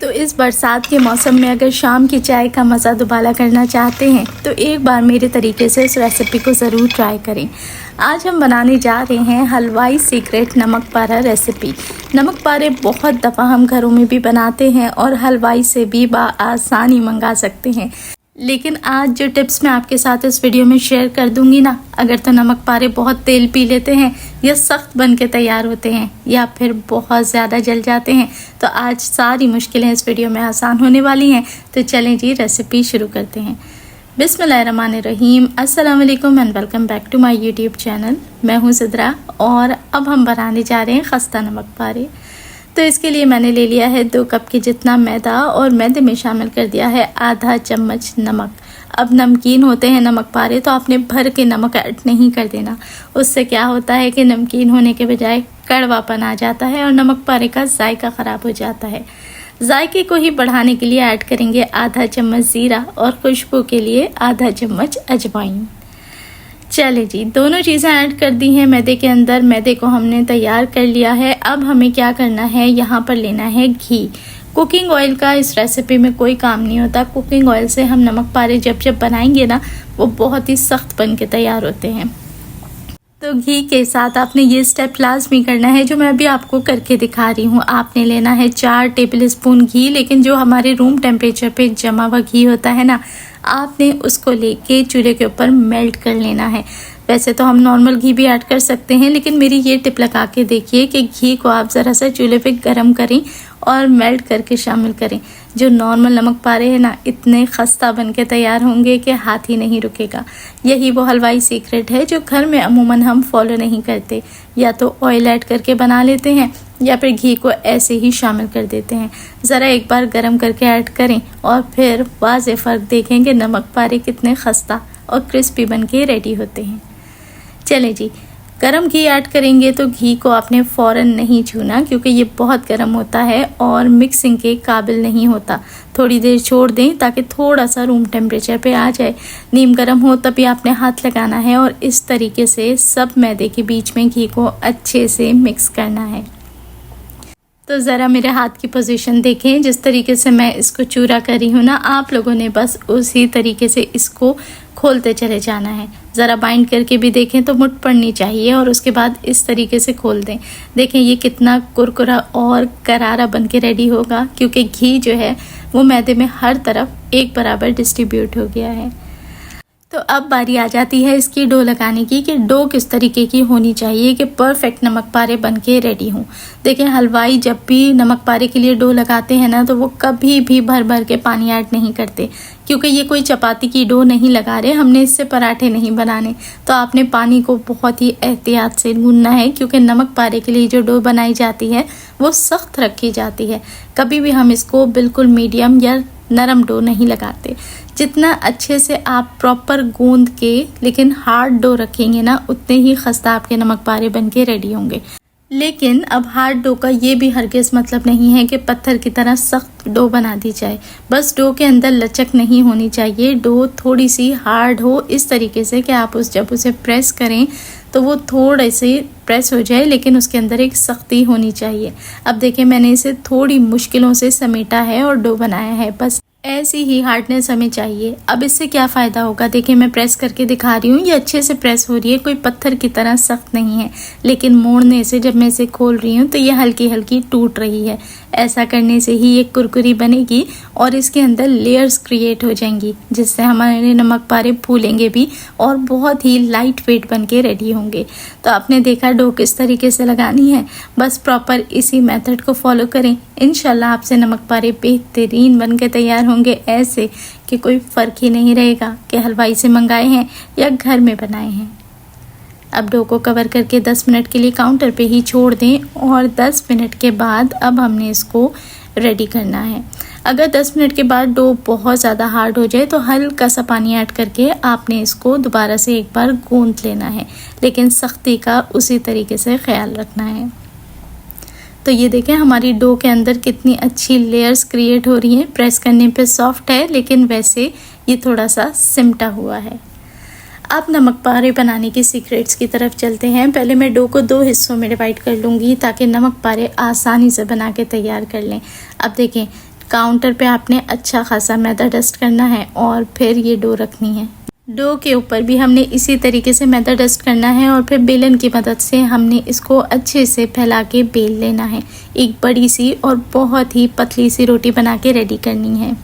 तो इस बरसात के मौसम में अगर शाम की चाय का मज़ा दुबारा करना चाहते हैं तो एक बार मेरे तरीके से इस रेसिपी को ज़रूर ट्राई करें। आज हम बनाने जा रहे हैं हलवाई सीक्रेट नमक पारा रेसिपी। नमक पारे बहुत दफ़ा हम घरों में भी बनाते हैं और हलवाई से भी आसानी मंगा सकते हैं, लेकिन आज जो टिप्स मैं आपके साथ इस वीडियो में शेयर कर दूंगी ना, अगर तो नमक पारे बहुत तेल पी लेते हैं या सख्त बन के तैयार होते हैं या फिर बहुत ज़्यादा जल जाते हैं, तो आज सारी मुश्किलें इस वीडियो में आसान होने वाली हैं। तो चलें जी, रेसिपी शुरू करते हैं। बिस्मिल्लाहिर्रहमानिर्रहीम, अस्सलाम वालेकुम and welcome back to my YouTube channel. मैं हूँ सिद्रा और अब हम बनाने जा रहे हैं खस्ता नमक पारे। तो इसके लिए मैंने ले लिया है 2 कप के जितना मैदा और मैदे में शामिल कर दिया है आधा चम्मच नमक। अब नमकीन होते हैं नमक पारे, तो आपने भर के नमक ऐड नहीं कर देना। उससे क्या होता है कि नमकीन होने के बजाय कड़वापन आ जाता है और नमक पारे का जायका ख़राब हो जाता है। जायके को ही बढ़ाने के लिए ऐड करेंगे आधा चम्मच ज़ीरा और खुशबू के लिए आधा चम्मच अजवाइन। चले जी, दोनों चीज़ें ऐड कर दी हैं मैदे के अंदर। मैदे को हमने तैयार कर लिया है। अब हमें क्या करना है, यहाँ पर लेना है घी। कुकिंग ऑयल का इस रेसिपी में कोई काम नहीं होता। कुकिंग ऑयल से हम नमक पारे जब बनाएंगे ना, वो बहुत ही सख्त बन के तैयार होते हैं। तो घी के साथ आपने ये स्टेप लाजमी करना है जो मैं अभी आपको करके दिखा रही हूँ। आपने लेना है 4 टेबल स्पून घी, लेकिन जो हमारे रूम टेम्परेचर पे जमा हुआ घी होता है ना, आपने उसको लेके चूल्हे के ऊपर मेल्ट कर लेना है। वैसे तो हम नॉर्मल घी भी ऐड कर सकते हैं, लेकिन मेरी ये टिप लगा के देखिए कि घी को आप ज़रा सा चूल्हे पे गरम करें और मेल्ट करके शामिल करें। जो नॉर्मल नमक पारे हैं ना, इतने खस्ता बन के तैयार होंगे कि हाथ ही नहीं रुकेगा। यही वो हलवाई सीक्रेट है जो घर में अमूमन हम फॉलो नहीं करते। या तो ऑयल ऐड करके बना लेते हैं या फिर घी को ऐसे ही शामिल कर देते हैं। ज़रा एक बार गरम करके ऐड करें और फिर वाज़े फ़र्क देखेंगे नमक पारे कितने खस्ता और क्रिस्पी बन के रेडी होते हैं। चलें जी, गरम घी ऐड करेंगे तो घी को आपने फ़ौरन नहीं छूना, क्योंकि ये बहुत गर्म होता है और मिक्सिंग के काबिल नहीं होता। थोड़ी देर छोड़ दें ताकि थोड़ा सा रूम टेम्परेचर पे आ जाए। नीम गर्म हो तभी आपने हाथ लगाना है और इस तरीके से सब मैदे के बीच में घी को अच्छे से मिक्स करना है। तो ज़रा मेरे हाथ की पोजीशन देखें, जिस तरीके से मैं इसको चूरा कर रही हूँ ना, आप लोगों ने बस उसी तरीके से इसको खोलते चले जाना है। ज़रा बाइंड करके भी देखें तो मुठ पड़नी चाहिए और उसके बाद इस तरीके से खोल दें। देखें ये कितना कुरकुरा और करारा बन के रेडी होगा, क्योंकि घी जो है वो मैदे में हर तरफ एक बराबर डिस्ट्रीब्यूट हो गया है। तो अब बारी आ जाती है इसकी डो लगाने की, कि डो किस तरीके की होनी चाहिए कि परफेक्ट नमक पारे बन के रेडी हों। देखें, हलवाई जब भी नमक पारे के लिए डो लगाते हैं ना, तो वो कभी भी भर भर के पानी ऐड नहीं करते, क्योंकि ये कोई चपाती की डो नहीं लगा रहे, हमने इससे पराठे नहीं बनाने। तो आपने पानी को बहुत ही एहतियात से गूंदना है, क्योंकि नमक पारे के लिए जो डो बनाई जाती है वो सख्त रखी जाती है। कभी भी हम इसको बिल्कुल मीडियम या नरम डो नहीं लगाते। जितना अच्छे से आप प्रॉपर गूंद के लेकिन हार्ड डो रखेंगे ना, उतने ही खस्ता आपके नमक पारे बन के रेडी होंगे। लेकिन अब हार्ड डो का ये भी हरगिज़ मतलब नहीं है कि पत्थर की तरह सख्त डो बना दी जाए। बस डो के अंदर लचक नहीं होनी चाहिए, डो थोड़ी सी हार्ड हो, इस तरीके से कि आप जब उसे प्रेस करें तो वो थोड़े से प्रेस हो जाए, लेकिन उसके अंदर एक सख्ती होनी चाहिए। अब देखें, मैंने इसे थोड़ी मुश्किलों से समेटा है और डो बनाया है। बस ऐसी ही हार्डनेस हमें चाहिए। अब इससे क्या फ़ायदा होगा, देखिए मैं प्रेस करके दिखा रही हूँ, ये अच्छे से प्रेस हो रही है, कोई पत्थर की तरह सख्त नहीं है। लेकिन मोड़ने से जब मैं इसे खोल रही हूँ तो ये हल्की हल्की टूट रही है। ऐसा करने से ही ये कुरकुरी बनेगी और इसके अंदर लेयर्स क्रिएट हो जाएंगी, जिससे हमारे नमक पारे फूलेंगे भी और बहुत ही लाइट वेट बन के रेडी होंगे। तो आपने देखा डो किस तरीके से लगानी है, बस प्रॉपर इसी मेथड को फॉलो करें। इंशाल्लाह आपसे नमक पारे बेहतरीन बन के तैयार होंगे, ऐसे कि कोई फ़र्क ही नहीं रहेगा कि हलवाई से मंगाए हैं या घर में बनाए हैं। अब डो को कवर करके 10 मिनट के लिए काउंटर पे ही छोड़ दें और 10 मिनट के बाद अब हमने इसको रेडी करना है। अगर 10 मिनट के बाद डो बहुत ज़्यादा हार्ड हो जाए तो हल्का सा पानी ऐड करके आपने इसको दोबारा से एक बार गूंद लेना है, लेकिन सख्ती का उसी तरीके से ख्याल रखना है। तो ये देखें, हमारी डो के अंदर कितनी अच्छी लेयर्स क्रिएट हो रही हैं। प्रेस करने पे सॉफ्ट है, लेकिन वैसे ये थोड़ा सा सिमटा हुआ है। अब नमक पारे बनाने की सीक्रेट्स की तरफ चलते हैं। पहले मैं डो को 2 हिस्सों में डिवाइड कर लूँगी ताकि नमक पारे आसानी से बना के तैयार कर लें। अब देखें, काउंटर पे आपने अच्छा खासा मैदा डस्ट करना है और फिर ये डो रखनी है। डो के ऊपर भी हमने इसी तरीके से मैदा डस्ट करना है और फिर बेलन की मदद से हमने इसको अच्छे से फैला के बेल लेना है। एक बड़ी सी और बहुत ही पतली सी रोटी बना के रेडी करनी है।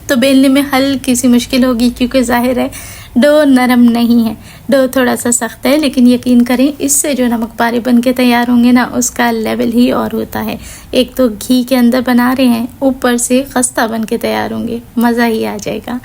तो बेलने में हल्की सी मुश्किल होगी क्योंकि जाहिर है डो नरम नहीं है, डो थोड़ा सा सख्त है, लेकिन यकीन करें इससे जो नमक पारे बन के तैयार होंगे ना, उसका लेवल ही और होता है। एक तो घी के अंदर बना रहे हैं, ऊपर से खस्ता बन के तैयार होंगे, मज़ा ही आ जाएगा।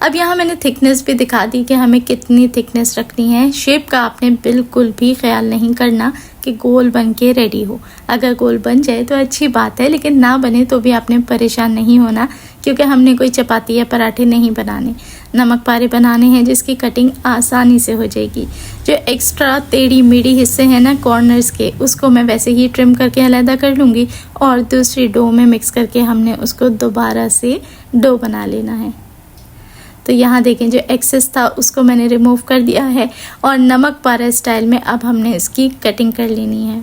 अब यहाँ मैंने थिकनेस भी दिखा दी कि हमें कितनी थिकनेस रखनी है। शेप का आपने बिल्कुल भी ख्याल नहीं करना कि गोल बन के रेडी हो। अगर गोल बन जाए तो अच्छी बात है, लेकिन ना बने तो भी आपने परेशान नहीं होना, क्योंकि हमने कोई चपाती या पराठे नहीं बनाने, नमक पारे बनाने हैं जिसकी कटिंग आसानी से हो जाएगी। जो एक्स्ट्रा टेढ़ी मेढ़ी हिस्से हैं ना कॉर्नर्स के, उसको मैं वैसे ही ट्रिम करके अलग कर लूँगी और दूसरी डो में मिक्स करके हमने उसको दोबारा से डो बना लेना है। तो यहाँ देखें जो एक्सेस था उसको मैंने रिमूव कर दिया है और नमक पारा स्टाइल में अब हमने इसकी कटिंग कर लेनी है।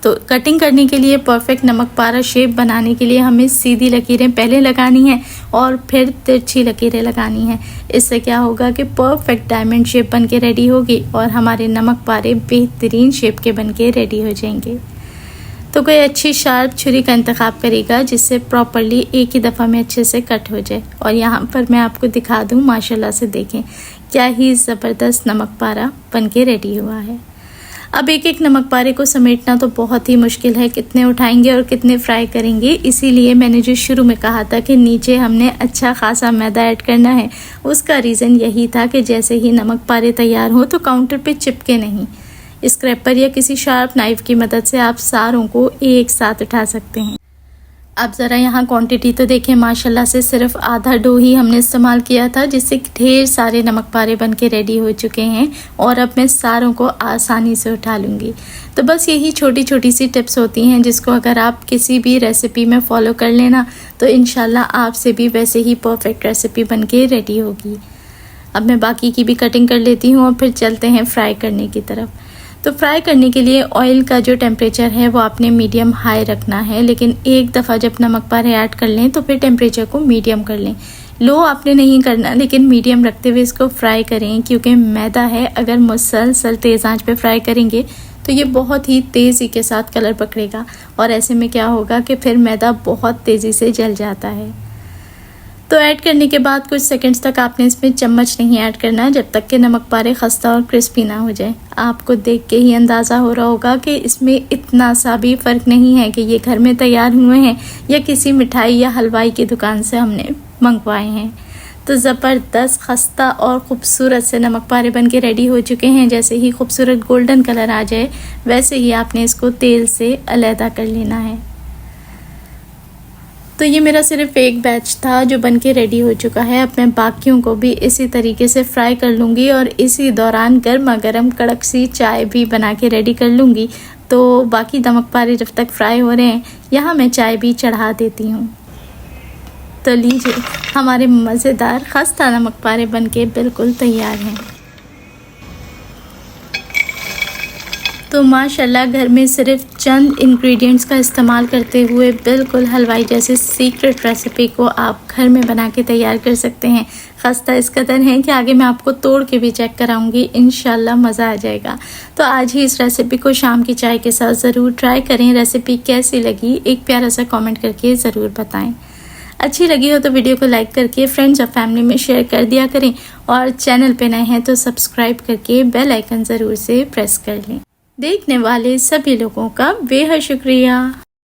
तो कटिंग करने के लिए, परफेक्ट नमक पारा शेप बनाने के लिए हमें सीधी लकीरें पहले लगानी है और फिर तिरछी लकीरें लगानी है। इससे क्या होगा कि परफेक्ट डायमंड शेप बन के रेडी होगी और हमारे नमक पारे बेहतरीन शेप के बन के रेडी हो जाएंगे। तो कोई अच्छी शार्प छुरी का इंतखाब करेगा जिससे प्रॉपरली एक ही दफ़ा में अच्छे से कट हो जाए। और यहाँ पर मैं आपको दिखा दूँ, माशाल्लाह से देखें क्या ही ज़बरदस्त नमक पारा बन के रेडी हुआ है। अब एक एक नमक पारे को समेटना तो बहुत ही मुश्किल है, कितने उठाएंगे और कितने फ्राई करेंगे। इसीलिए मैंने जो शुरू में कहा था कि नीचे हमने अच्छा खासा मैदा ऐड करना है, उसका रीज़न यही था कि जैसे ही नमक पारे तैयार हो तो काउंटर पे चिपके नहीं। स्क्रैपर या किसी शार्प नाइफ की मदद से आप सारों को एक साथ उठा सकते हैं। अब ज़रा यहाँ क्वांटिटी तो देखें, माशाल्लाह से सिर्फ आधा डो ही हमने इस्तेमाल किया था, जिससे ढेर सारे नमक पारे बन के रेडी हो चुके हैं और अब मैं सारों को आसानी से उठा लूँगी। तो बस यही छोटी छोटी सी टिप्स होती हैं जिसको अगर आप किसी भी रेसिपी में फ़ॉलो कर लेना तो इंशाल्लाह आपसे भी वैसे ही परफेक्ट रेसिपी बन के रेडी होगी। अब मैं बाकी की भी कटिंग कर लेती हूँ और फिर चलते हैं फ्राई करने की तरफ। तो फ्राई करने के लिए ऑयल का जो टेम्परेचर है वो आपने मीडियम हाई रखना है, लेकिन एक दफ़ा जब नमक पारे ऐड कर लें तो फिर टेम्परेचर को मीडियम कर लें। लो आपने नहीं करना, लेकिन मीडियम रखते हुए इसको फ्राई करें, क्योंकि मैदा है, अगर मुसलसल तेज़ आंच पे फ्राई करेंगे तो ये बहुत ही तेज़ी के साथ कलर पकड़ेगा और ऐसे में क्या होगा कि फिर मैदा बहुत तेज़ी से जल जाता है। तो ऐड करने के बाद कुछ सेकंड्स तक आपने इसमें चम्मच नहीं ऐड करना, जब तक कि नमक पारे खस्ता और क्रिस्पी ना हो जाए। आपको देख के ही अंदाज़ा हो रहा होगा कि इसमें इतना सा भी फ़र्क नहीं है कि ये घर में तैयार हुए हैं या किसी मिठाई या हलवाई की दुकान से हमने मंगवाए हैं। तो ज़बरदस्त खस्ता और ख़ूबसूरत से नमक पारे बन के रेडी हो चुके हैं। जैसे ही खूबसूरत गोल्डन कलर आ जाए वैसे ही आपने इसको तेल से अलहदा कर लेना है। तो ये मेरा सिर्फ एक बैच था जो बन के रेडी हो चुका है। अब मैं बाकियों को भी इसी तरीके से फ्राई कर लूँगी और इसी दौरान गर्मा गर्म कड़क सी चाय भी बना के रेडी कर लूँगी। तो बाकी नमक पारे जब तक फ्राई हो रहे हैं, यहाँ मैं चाय भी चढ़ा देती हूँ। तो लीजिए, हमारे मज़ेदार खस्ता नमक पारे बन के बिल्कुल तैयार हैं। तो माशाल्लाह घर में सिर्फ चंद इंग्रेडिएंट्स का इस्तेमाल करते हुए बिल्कुल हलवाई जैसे सीक्रेट रेसिपी को आप घर में बना के तैयार कर सकते हैं। खस्ता इस कदर है कि आगे मैं आपको तोड़ के भी चेक कराऊंगी, इंशाल्लाह मज़ा आ जाएगा। तो आज ही इस रेसिपी को शाम की चाय के साथ ज़रूर ट्राई करें। रेसिपी कैसी लगी एक प्यारा सा कॉमेंट करके ज़रूर बताएँ। अच्छी लगी हो तो वीडियो को लाइक करके फ्रेंड्स और फैमिली में शेयर कर दिया करें और चैनल पे नए हैं तो सब्सक्राइब करके बेल आइकन ज़रूर से प्रेस कर लें। देखने वाले सभी लोगों का बेहद शुक्रिया।